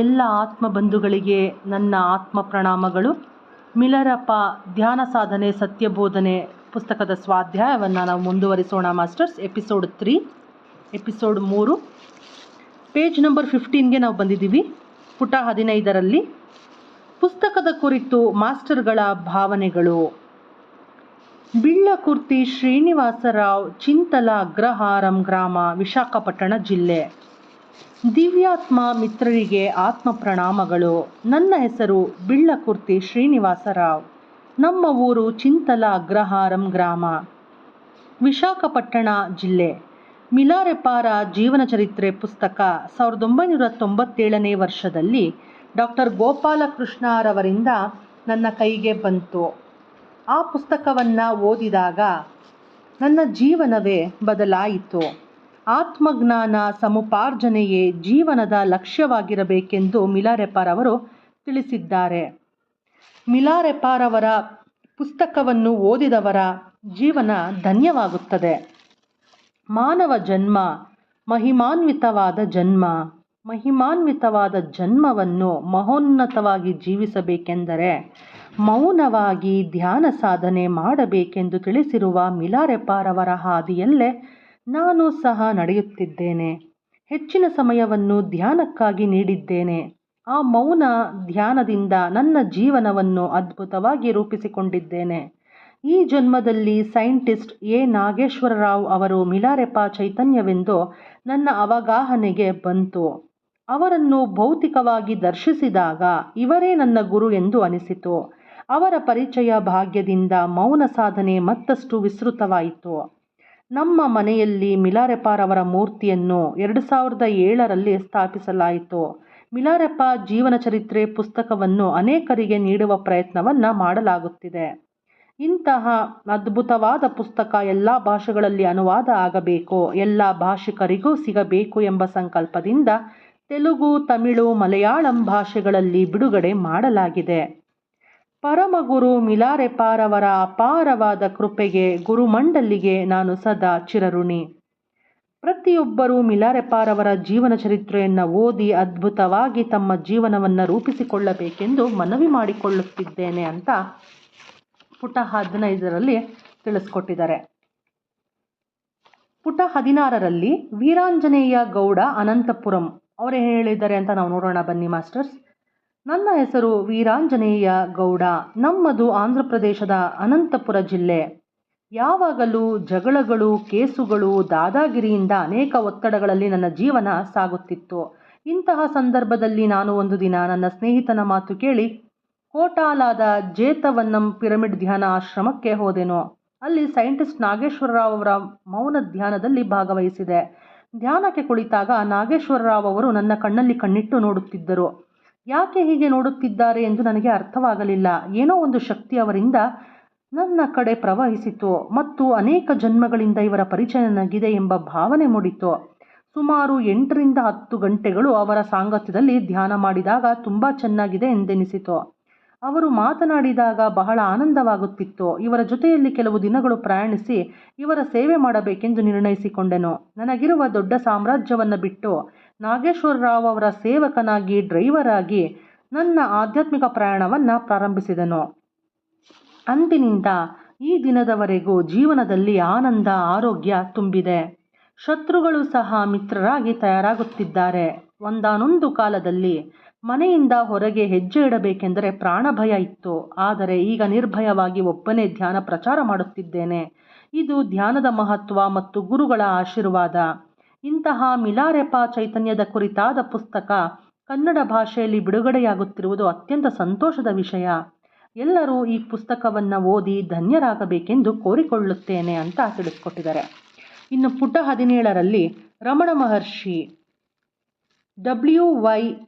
ಎಲ್ಲ ಆತ್ಮ ಬಂಧುಗಳಿಗೆ ನನ್ನ ಆತ್ಮ ಪ್ರಣಾಮಗಳು. ಮಿಲಾರೆಪ್ಪ ಧ್ಯಾನ ಸಾಧನೆ ಸತ್ಯಬೋಧನೆ ಪುಸ್ತಕದ ಸ್ವಾಧ್ಯಾಯವನ್ನು ನಾವು ಮುಂದುವರಿಸೋಣ ಮಾಸ್ಟರ್ಸ್. ಎಪಿಸೋಡ್ 3 ಪೇಜ್ ನಂಬರ್ 15ಗೆ ನಾವು ಬಂದಿದ್ದೀವಿ. ಪುಟ 15ರಲ್ಲಿ ಪುಸ್ತಕದ ಕುರಿತು ಮಾಸ್ಟರ್ಗಳ ಭಾವನೆಗಳು. ಬಿಳ್ಳಕುರ್ತಿ ಶ್ರೀನಿವಾಸರಾವ್, ಚಿಂತಲ ಅಗ್ರಹಾರಂ ಗ್ರಾಮ, ವಿಶಾಖಪಟ್ಟಣ ಜಿಲ್ಲೆ. ದಿವ್ಯಾತ್ಮ ಮಿತ್ರರಿಗೆ ಆತ್ಮ ಪ್ರಣಾಮಗಳು. ನನ್ನ ಹೆಸರು ಬಿಳ್ಳಕುರ್ತಿ ಶ್ರೀನಿವಾಸರಾವ್. ನಮ್ಮ ಊರು ಚಿಂತಲ ಅಗ್ರಹಾರಂ ಗ್ರಾಮ, ವಿಶಾಖಪಟ್ಟಣ ಜಿಲ್ಲೆ. ಮಿಲಾರೆಪ್ಪಾರ ಜೀವನ ಚರಿತ್ರೆ ಪುಸ್ತಕ 1997ನೇ ವರ್ಷದಲ್ಲಿ ಡಾಕ್ಟರ್ ಗೋಪಾಲಕೃಷ್ಣರವರಿಂದ ನನ್ನ ಕೈಗೆ ಬಂತು. ಆ ಪುಸ್ತಕವನ್ನು ಓದಿದಾಗ ನನ್ನ ಜೀವನವೇ ಬದಲಾಯಿತು. ಆತ್ಮಜ್ಞಾನ ಸಮುಪಾರ್ಜನೆಯೇ ಜೀವನದ ಲಕ್ಷ್ಯವಾಗಿರಬೇಕೆಂದು ಮಿಲಾರೆಪ್ಪಾರವರು ತಿಳಿಸಿದ್ದಾರೆ. ಮಿಲಾರೆಪ್ಪಾರವರ ಪುಸ್ತಕವನ್ನು ಓದಿದವರ ಜೀವನ ಧನ್ಯವಾಗುತ್ತದೆ. ಮಾನವ ಜನ್ಮ ಮಹಿಮಾನ್ವಿತವಾದ ಜನ್ಮ. ಮಹಿಮಾನ್ವಿತವಾದ ಜನ್ಮವನ್ನು ಮಹೋನ್ನತವಾಗಿ ಜೀವಿಸಬೇಕೆಂದರೆ ಮೌನವಾಗಿ ಧ್ಯಾನ ಸಾಧನೆ ಮಾಡಬೇಕೆಂದು ತಿಳಿಸಿರುವ ಮಿಲಾರೆಪ್ಪಾರವರ ಹಾದಿಯಲ್ಲೇ ನಾನು ಸಹ ನಡೆಯುತ್ತಿದ್ದೇನೆ. ಹೆಚ್ಚಿನ ಸಮಯವನ್ನು ಧ್ಯಾನಕ್ಕಾಗಿ ನೀಡಿದ್ದೇನೆ. ಆ ಮೌನ ಧ್ಯಾನದಿಂದ ನನ್ನ ಜೀವನವನ್ನು ಅದ್ಭುತವಾಗಿ ರೂಪಿಸಿಕೊಂಡಿದ್ದೇನೆ. ಈ ಜನ್ಮದಲ್ಲಿ ಸೈಂಟಿಸ್ಟ್ ಎ. ನಾಗೇಶ್ವರರಾವ್ ಅವರು ಮಿಲಾರೆಪ್ಪ ಚೈತನ್ಯವೆಂದು ನನ್ನ ಅವಗಾಹನೆಗೆ ಬಂತು. ಅವರನ್ನು ಭೌತಿಕವಾಗಿ ದರ್ಶಿಸಿದಾಗ ಇವರೇ ನನ್ನ ಗುರು ಎಂದು ಅನಿಸಿತು. ಅವರ ಪರಿಚಯ ಭಾಗ್ಯದಿಂದ ಮೌನ ಸಾಧನೆ ಮತ್ತಷ್ಟು ವಿಸ್ತೃತವಾಯಿತು. ನಮ್ಮ ಮನೆಯಲ್ಲಿ ಮಿಲಾರೆಪ್ಪಾರವರ ಮೂರ್ತಿಯನ್ನು 2007ರಲ್ಲಿ ಸ್ಥಾಪಿಸಲಾಯಿತು. ಮಿಲಾರೆಪ್ಪ ಜೀವನ ಚರಿತ್ರೆ ಪುಸ್ತಕವನ್ನು ಅನೇಕರಿಗೆ ನೀಡುವ ಪ್ರಯತ್ನವನ್ನು ಮಾಡಲಾಗುತ್ತಿದೆ. ಇಂತಹ ಅದ್ಭುತವಾದ ಪುಸ್ತಕ ಎಲ್ಲ ಭಾಷೆಗಳಲ್ಲಿ ಅನುವಾದ ಆಗಬೇಕು, ಎಲ್ಲ ಭಾಷಿಕರಿಗೂ ಸಿಗಬೇಕು ಎಂಬ ಸಂಕಲ್ಪದಿಂದ ತೆಲುಗು, ತಮಿಳು, ಮಲಯಾಳಂ ಭಾಷೆಗಳಲ್ಲಿ ಬಿಡುಗಡೆ ಮಾಡಲಾಗಿದೆ. ಪರಮಗುರು ಮಿಲಾರೆಪ್ಪಾರವರ ಅಪಾರವಾದ ಕೃಪೆಗೆ, ಗುರುಮಂಡಲಿಗೆ ನಾನು ಸದಾ ಚಿರಋಣಿ. ಪ್ರತಿಯೊಬ್ಬರೂ ಮಿಲಾರೆಪ್ಪಾರವರ ಜೀವನ ಚರಿತ್ರೆಯನ್ನು ಓದಿ ಅದ್ಭುತವಾಗಿ ತಮ್ಮ ಜೀವನವನ್ನು ರೂಪಿಸಿಕೊಳ್ಳಬೇಕೆಂದು ಮನವಿ ಮಾಡಿಕೊಳ್ಳುತ್ತಿದ್ದೇನೆ ಅಂತ ಪುಟ 15ರಲ್ಲಿ ತಿಳಿಸ್ಕೊಟ್ಟಿದ್ದಾರೆ. ಪುಟ 16ರಲ್ಲಿ ವೀರಾಂಜನೇಯ ಗೌಡ, ಅನಂತಪುರಂ ಅವರು ಹೇಳಿದ್ದಾರೆ ಅಂತ ನಾವು ನೋಡೋಣ ಬನ್ನಿ ಮಾಸ್ಟರ್ಸ್. ನನ್ನ ಹೆಸರು ವೀರಾಂಜನೇಯ ಗೌಡ. ನಮ್ಮದು ಆಂಧ್ರ ಪ್ರದೇಶದ ಅನಂತಪುರ ಜಿಲ್ಲೆ. ಯಾವಾಗಲೂ ಜಗಳಗಳು, ಕೇಸುಗಳು, ದಾದಾಗಿರಿಯಿಂದ ಅನೇಕ ಒತ್ತಡಗಳಲ್ಲಿ ನನ್ನ ಜೀವನ ಸಾಗುತ್ತಿತ್ತು. ಇಂತಹ ಸಂದರ್ಭದಲ್ಲಿ ನಾನು ಒಂದು ದಿನ ನನ್ನ ಸ್ನೇಹಿತನ ಮಾತು ಕೇಳಿ ಕೋಟಾಲಾದ ಜೇತವನ್ನಂ ಪಿರಮಿಡ್ ಧ್ಯಾನ ಆಶ್ರಮಕ್ಕೆ ಹೋದೆನು. ಅಲ್ಲಿ ಸೈಂಟಿಸ್ಟ್ ನಾಗೇಶ್ವರರಾವ್ ಅವರ ಮೌನ ಧ್ಯಾನದಲ್ಲಿ ಭಾಗವಹಿಸಿದೆ. ಧ್ಯಾನಕ್ಕೆ ಕುಳಿತಾಗ ನಾಗೇಶ್ವರರಾವ್ ಅವರು ನನ್ನ ಕಣ್ಣಲ್ಲಿ ಕಣ್ಣಿಟ್ಟು ನೋಡುತ್ತಿದ್ದರು. ಯಾಕೆ ಹೀಗೆ ನೋಡುತ್ತಿದ್ದಾರೆ ಎಂದು ನನಗೆ ಅರ್ಥವಾಗಲಿಲ್ಲ. ಏನೋ ಒಂದು ಶಕ್ತಿ ಅವರಿಂದ ನನ್ನ ಕಡೆ ಪ್ರವಹಿಸಿತು ಮತ್ತು ಅನೇಕ ಜನ್ಮಗಳಿಂದ ಇವರ ಪರಿಚಯ ನನಗಿದೆ ಎಂಬ ಭಾವನೆ ಮೂಡಿತು. ಸುಮಾರು 8ರಿಂದ 10 ಗಂಟೆಗಳು ಅವರ ಸಾಂಗತ್ಯದಲ್ಲಿ ಧ್ಯಾನ ಮಾಡಿದಾಗ ತುಂಬ ಚೆನ್ನಾಗಿದೆ ಎಂದೆನಿಸಿತು. ಅವರು ಮಾತನಾಡಿದಾಗ ಬಹಳ ಆನಂದವಾಗುತ್ತಿತ್ತು. ಇವರ ಜೊತೆಯಲ್ಲಿ ಕೆಲವು ದಿನಗಳು ಪ್ರಯಾಣಿಸಿ ಇವರ ಸೇವೆ ಮಾಡಬೇಕೆಂದು ನಿರ್ಣಯಿಸಿಕೊಂಡೆನು. ನನಗಿರುವ ದೊಡ್ಡ ಸಾಮ್ರಾಜ್ಯವನ್ನು ಬಿಟ್ಟು ನಾಗೇಶ್ವರರಾವ್ ಅವರ ಸೇವಕನಾಗಿ, ಡ್ರೈವರ್ ಆಗಿ ನನ್ನ ಆಧ್ಯಾತ್ಮಿಕ ಪ್ರಯಾಣವನ್ನು ಪ್ರಾರಂಭಿಸಿದೆನು. ಅಂದಿನಿಂದ ಈ ದಿನದವರೆಗೂ ಜೀವನದಲ್ಲಿ ಆನಂದ, ಆರೋಗ್ಯ ತುಂಬಿದೆ. ಶತ್ರುಗಳು ಸಹ ಮಿತ್ರರಾಗಿ ತಯಾರಾಗುತ್ತಿದ್ದಾರೆ. ಒಂದಾನೊಂದು ಕಾಲದಲ್ಲಿ ಮನೆಯಿಂದ ಹೊರಗೆ ಹೆಜ್ಜೆ ಇಡಬೇಕೆಂದರೆ ಪ್ರಾಣ ಭಯ ಇತ್ತು. ಆದರೆ ಈಗ ನಿರ್ಭಯವಾಗಿ ಒಬ್ಬನೇ ಧ್ಯಾನ ಪ್ರಚಾರ ಮಾಡುತ್ತಿದ್ದೇನೆ. ಇದು ಧ್ಯಾನದ ಮಹತ್ವ ಮತ್ತು ಗುರುಗಳ ಆಶೀರ್ವಾದ. ಇಂತಹ ಮಿಲಾರೆಪ್ಪ ಚೈತನ್ಯದ ಕುರಿತಾದ ಪುಸ್ತಕ ಕನ್ನಡ ಭಾಷೆಯಲ್ಲಿ ಬಿಡುಗಡೆಯಾಗುತ್ತಿರುವುದು ಅತ್ಯಂತ ಸಂತೋಷದ ವಿಷಯ. ಎಲ್ಲರೂ ಈ ಪುಸ್ತಕವನ್ನು ಓದಿ ಧನ್ಯರಾಗಬೇಕೆಂದು ಕೋರಿಕೊಳ್ಳುತ್ತೇನೆ ಅಂತ ತಿಳಿಸ್ಕೊಟ್ಟಿದ್ದಾರೆ. ಇನ್ನು ಪುಟ 17ರಲ್ಲಿ ರಮಣ ಮಹರ್ಷಿ WY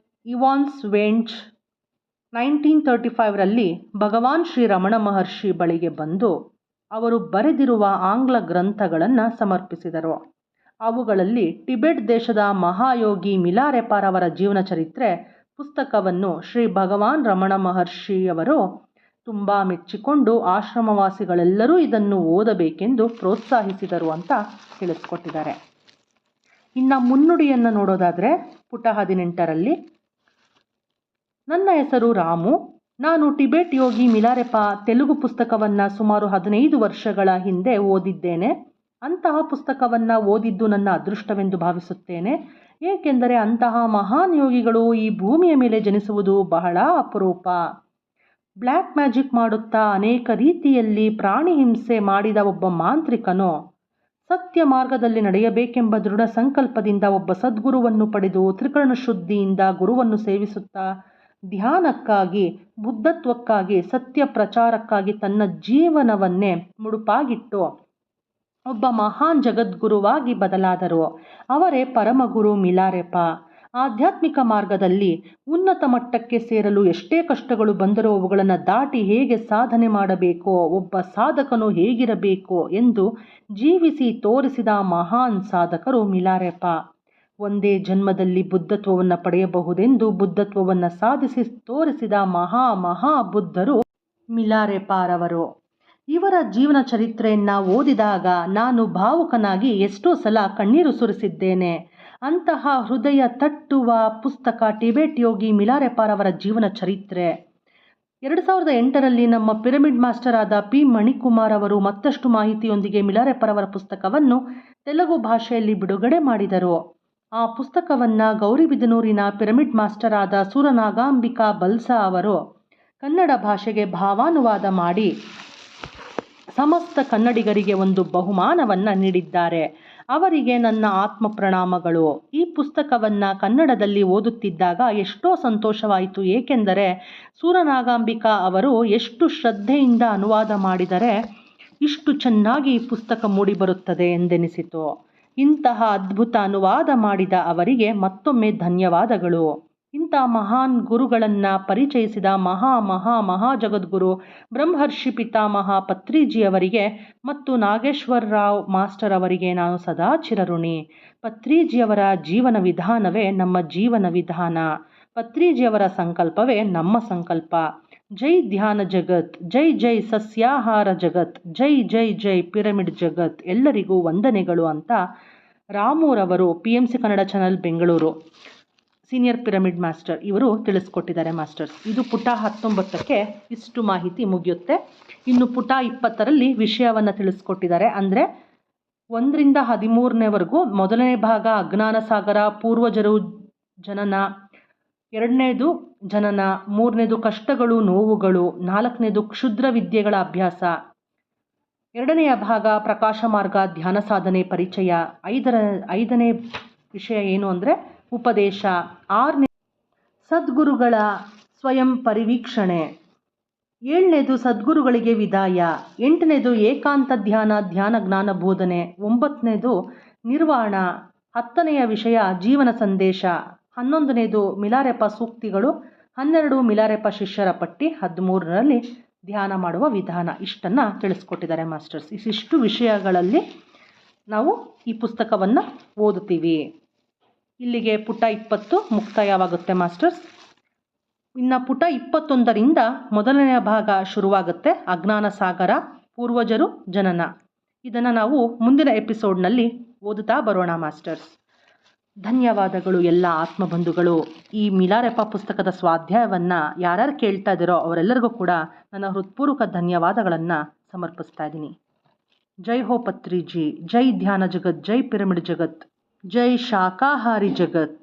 ಇವಾನ್ಸ್ ವೆಂಚ್ 1935ರಲ್ಲಿ ಭಗವಾನ್ ಶ್ರೀ ರಮಣ ಮಹರ್ಷಿ ಬಳಿಗೆ ಬಂದು ಅವರು ಬರೆದಿರುವ ಆಂಗ್ಲ ಗ್ರಂಥಗಳನ್ನು ಸಮರ್ಪಿಸಿದರು. ಅವುಗಳಲ್ಲಿ ಟಿಬೆಟ್ ದೇಶದ ಮಹಾಯೋಗಿ ಮಿಲಾರೆಪ್ಪಾರವರ ಜೀವನ ಚರಿತ್ರೆ ಪುಸ್ತಕವನ್ನು ಶ್ರೀ ಭಗವಾನ್ ರಮಣ ಮಹರ್ಷಿಯವರು ತುಂಬ ಮೆಚ್ಚಿಕೊಂಡು ಆಶ್ರಮವಾಸಿಗಳೆಲ್ಲರೂ ಇದನ್ನು ಓದಬೇಕೆಂದು ಪ್ರೋತ್ಸಾಹಿಸಿದರು ಅಂತ ತಿಳಿಸ್ಕೊಟ್ಟಿದ್ದಾರೆ. ಇನ್ನು ಮುನ್ನುಡಿಯನ್ನು ನೋಡೋದಾದರೆ ಪುಟ 18ರಲ್ಲಿ ನನ್ನ ಹೆಸರು ರಾಮು. ನಾನು ಟಿಬೆಟ್ ಯೋಗಿ ಮಿಲಾರೆಪಾ ತೆಲುಗು ಪುಸ್ತಕವನ್ನು ಸುಮಾರು 15 ವರ್ಷಗಳ ಹಿಂದೆ ಓದಿದ್ದೇನೆ. ಅಂತಹ ಪುಸ್ತಕವನ್ನು ಓದಿದ್ದು ನನ್ನ ಅದೃಷ್ಟವೆಂದು ಭಾವಿಸುತ್ತೇನೆ. ಏಕೆಂದರೆ ಅಂತಹ ಮಹಾನ್ ಯೋಗಿಗಳು ಈ ಭೂಮಿಯ ಮೇಲೆ ಜನಿಸುವುದು ಬಹಳ ಅಪರೂಪ. ಬ್ಲ್ಯಾಕ್ ಮ್ಯಾಜಿಕ್ ಮಾಡುತ್ತಾ ಅನೇಕ ರೀತಿಯಲ್ಲಿ ಪ್ರಾಣಿ ಹಿಂಸೆ ಮಾಡಿದ ಒಬ್ಬ ಮಾಂತ್ರಿಕನು ಸತ್ಯ ಮಾರ್ಗದಲ್ಲಿ ನಡೆಯಬೇಕೆಂಬ ದೃಢ ಸಂಕಲ್ಪದಿಂದ ಒಬ್ಬ ಸದ್ಗುರುವನ್ನು ಪಡೆದು ತ್ರಿಕರಣ ಶುದ್ಧಿಯಿಂದ ಗುರುವನ್ನು ಸೇವಿಸುತ್ತಾ ಧ್ಯಾನಕ್ಕಾಗಿ, ಬುದ್ಧತ್ವಕ್ಕಾಗಿ, ಸತ್ಯ ಪ್ರಚಾರಕ್ಕಾಗಿ ತನ್ನ ಜೀವನವನ್ನೇ ಮುಡುಪಾಗಿಟ್ಟು ಒಬ್ಬ ಮಹಾನ್ ಜಗದ್ಗುರುವಾಗಿ ಬದಲಾದರು. ಅವರೇ ಪರಮಗುರು ಮಿಲಾರೆಪಾ. ಆಧ್ಯಾತ್ಮಿಕ ಮಾರ್ಗದಲ್ಲಿ ಉನ್ನತ ಮಟ್ಟಕ್ಕೆ ಸೇರಲು ಎಷ್ಟೇ ಕಷ್ಟಗಳು ಬಂದರೂ ಅವುಗಳನ್ನು ದಾಟಿ ಹೇಗೆ ಸಾಧನೆ ಮಾಡಬೇಕೋ, ಒಬ್ಬ ಸಾಧಕನು ಹೇಗಿರಬೇಕು ಎಂದು ಜೀವಿಸಿ ತೋರಿಸಿದ ಮಹಾನ್ ಸಾಧಕರು ಮಿಲಾರೆಪಾ. ಒಂದೇ ಜನ್ಮದಲ್ಲಿ ಬುದ್ಧತ್ವವನ್ನು ಪಡೆಯಬಹುದೆಂದು ಬುದ್ಧತ್ವವನ್ನು ಸಾಧಿಸಿ ತೋರಿಸಿದ ಮಹಾ ಬುದ್ಧರು ಮಿಲಾರೆಪಾರವರು. ಇವರ ಜೀವನ ಚರಿತ್ರೆಯನ್ನು ಓದಿದಾಗ ನಾನು ಭಾವುಕನಾಗಿ ಎಷ್ಟೋ ಸಲ ಕಣ್ಣೀರು ಸುರಿಸಿದ್ದೇನೆ. ಅಂತಹ ಹೃದಯ ತಟ್ಟುವ ಪುಸ್ತಕ ಟಿಬೆಟ್ ಯೋಗಿ ಮಿಲಾರೆಪಾರವರ ಜೀವನ ಚರಿತ್ರೆ. 2008ರಲ್ಲಿ ನಮ್ಮ ಪಿರಮಿಡ್ ಮಾಸ್ಟರ್ ಆದ ಪಿ ಮಣಿಕುಮಾರ್ ಅವರು ಮತ್ತಷ್ಟು ಮಾಹಿತಿಯೊಂದಿಗೆ ಮಿಲಾರೆಪಾರವರ ಪುಸ್ತಕವನ್ನು ತೆಲುಗು ಭಾಷೆಯಲ್ಲಿ ಬಿಡುಗಡೆ ಮಾಡಿದರು. ಆ ಪುಸ್ತಕವನ್ನು ಗೌರಿಬಿದನೂರಿನ ಪಿರಮಿಡ್ ಮಾಸ್ಟರ್ ಆದ ಸೂರನಾಗಾಂಬಿಕಾ ಬಲ್ಸಾ ಅವರು ಕನ್ನಡ ಭಾಷೆಗೆ ಭಾವಾನುವಾದ ಮಾಡಿ ಸಮಸ್ತ ಕನ್ನಡಿಗರಿಗೆ ಒಂದು ಬಹುಮಾನವನ್ನು ನೀಡಿದ್ದಾರೆ. ಅವರಿಗೆ ನನ್ನ ಆತ್ಮ ಪ್ರಣಾಮಗಳು. ಈ ಪುಸ್ತಕವನ್ನು ಕನ್ನಡದಲ್ಲಿ ಓದುತ್ತಿದ್ದಾಗ ಎಷ್ಟೋ ಸಂತೋಷವಾಯಿತು. ಏಕೆಂದರೆ ಸೂರನಾಗಾಂಬಿಕಾ ಅವರು ಎಷ್ಟು ಶ್ರದ್ಧೆಯಿಂದ ಅನುವಾದ ಮಾಡಿದರೆ ಇಷ್ಟು ಚೆನ್ನಾಗಿ ಈ ಪುಸ್ತಕ ಮೂಡಿಬರುತ್ತದೆ ಎಂದೆನಿಸಿತು. ಇಂತಹ ಅದ್ಭುತ ಅನುವಾದ ಮಾಡಿದ ಅವರಿಗೆ ಮತ್ತೊಮ್ಮೆ ಧನ್ಯವಾದಗಳು. ಇಂಥ ಮಹಾನ್ ಗುರುಗಳನ್ನು ಪರಿಚಯಿಸಿದ ಮಹಾ ಜಗದ್ಗುರು ಬ್ರಹ್ಮರ್ಷಿ ಪಿತಾಮಹ ಪತ್ರಿಜಿಯವರಿಗೆ ಮತ್ತು ನಾಗೇಶ್ವರರಾವ್ ಮಾಸ್ಟರ್ ಅವರಿಗೆ ನಾನು ಸದಾ ಚಿರಋಣಿ. ಪತ್ರಿಜಿಯವರ ಜೀವನ ವಿಧಾನವೇ ನಮ್ಮ ಜೀವನ ವಿಧಾನ. ಪತ್ರಿಜಿಯವರ ಸಂಕಲ್ಪವೇ ನಮ್ಮ ಸಂಕಲ್ಪ. ಜೈ ಧ್ಯಾನ ಜಗತ್, ಜೈ ಜೈ ಸಸ್ಯಾಹಾರ ಜಗತ್, ಜೈ ಜೈ ಜೈ ಪಿರಮಿಡ್ ಜಗತ್. ಎಲ್ಲರಿಗೂ ವಂದನೆಗಳು ಅಂತ ರಾಮೂರವರು PMC Kannada channel Bengaluru senior pyramid master ಇವರು ತಿಳಿಸ್ಕೊಟ್ಟಿದ್ದಾರೆ ಮಾಸ್ಟರ್ಸ್. ಇದು ಪುಟ 19ಕ್ಕೆ ಇಷ್ಟು ಮಾಹಿತಿ ಮುಗಿಯುತ್ತೆ. ಇನ್ನು ಪುಟ 20ರಲ್ಲಿ ವಿಷಯವನ್ನು ತಿಳಿಸ್ಕೊಟ್ಟಿದ್ದಾರೆ. ಅಂದರೆ 1ರಿಂದ 13ನೇವರೆಗೂ ಮೊದಲನೇ ಭಾಗ ಅಜ್ಞಾನ ಸಾಗರ, ಪೂರ್ವಜರು ಜನನ, 2ನೇದು ಜನನ, 3ನೇದು ಕಷ್ಟಗಳು ನೋವುಗಳು, 4ನೇದು ಕ್ಷುದ್ರ ವಿದ್ಯೆಗಳ ಅಭ್ಯಾಸ, 2ನೆಯ ಭಾಗ ಪ್ರಕಾಶ ಮಾರ್ಗ ಧ್ಯಾನ ಸಾಧನೆ ಪರಿಚಯ, 5ನೇ ವಿಷಯ ಏನು ಅಂದರೆ ಉಪದೇಶ, 6ನೇ ಸದ್ಗುರುಗಳ ಸ್ವಯಂ ಪರಿವೀಕ್ಷಣೆ, 7ನೇದು ಸದ್ಗುರುಗಳಿಗೆ ವಿದಾಯ, 8ನೇದು ಏಕಾಂತ ಧ್ಯಾನ ಜ್ಞಾನ ಬೋಧನೆ, 9ನೇದು ನಿರ್ವಾಣ, 10ನೆಯ ವಿಷಯ ಜೀವನ ಸಂದೇಶ, 11ನೇದು ಮಿಲಾರೆಪಾ ಸೂಕ್ತಿಗಳು, 12 ಮಿಲಾರೆಪಾ ಶಿಷ್ಯರ ಪಟ್ಟಿ, 13ರಲ್ಲಿ ಧ್ಯಾನ ಮಾಡುವ ವಿಧಾನ. ಇಷ್ಟನ್ನು ತಿಳಿಸ್ಕೊಟ್ಟಿದ್ದಾರೆ ಮಾಸ್ಟರ್ಸ್. ಇಷ್ಟು ವಿಷಯಗಳಲ್ಲಿ ನಾವು ಈ ಪುಸ್ತಕವನ್ನು ಓದುತ್ತೀವಿ. ಇಲ್ಲಿಗೆ ಪುಟ 20 ಮುಕ್ತಾಯವಾಗುತ್ತೆ ಮಾಸ್ಟರ್ಸ್. ಇನ್ನು ಪುಟ 21ರಿಂದ ಮೊದಲನೆಯ ಭಾಗ ಶುರುವಾಗುತ್ತೆ. ಅಜ್ಞಾನ ಸಾಗರ, ಪೂರ್ವಜರು ಜನನ. ಇದನ್ನು ನಾವು ಮುಂದಿನ ಎಪಿಸೋಡ್ನಲ್ಲಿ ಓದುತ್ತಾ ಬರೋಣ ಮಾಸ್ಟರ್ಸ್. ಧನ್ಯವಾದಗಳು ಎಲ್ಲ ಆತ್ಮಬಂಧುಗಳು. ಈ ಮಿಲಾರೆಪಾ ಪುಸ್ತಕದ ಸ್ವಾಧ್ಯಾಯವನ್ನು ಯಾರ್ಯಾರು ಕೇಳ್ತಾ ಇದ್ದೀರೋ ಅವರೆಲ್ಲರಿಗೂ ಕೂಡ ನನ್ನ ಹೃತ್ಪೂರ್ವಕ ಧನ್ಯವಾದಗಳನ್ನು ಸಮರ್ಪಿಸ್ತಾ ಇದ್ದೀನಿ. ಜೈ ಹೋ ಪತ್ರಿಜಿ, ಜೈ ಧ್ಯಾನ ಜಗತ್, ಜೈ ಪಿರಮಿಡ್ ಜಗತ್, ಜೈ ಶಾಕಾಹಾರಿ ಜಗತ್.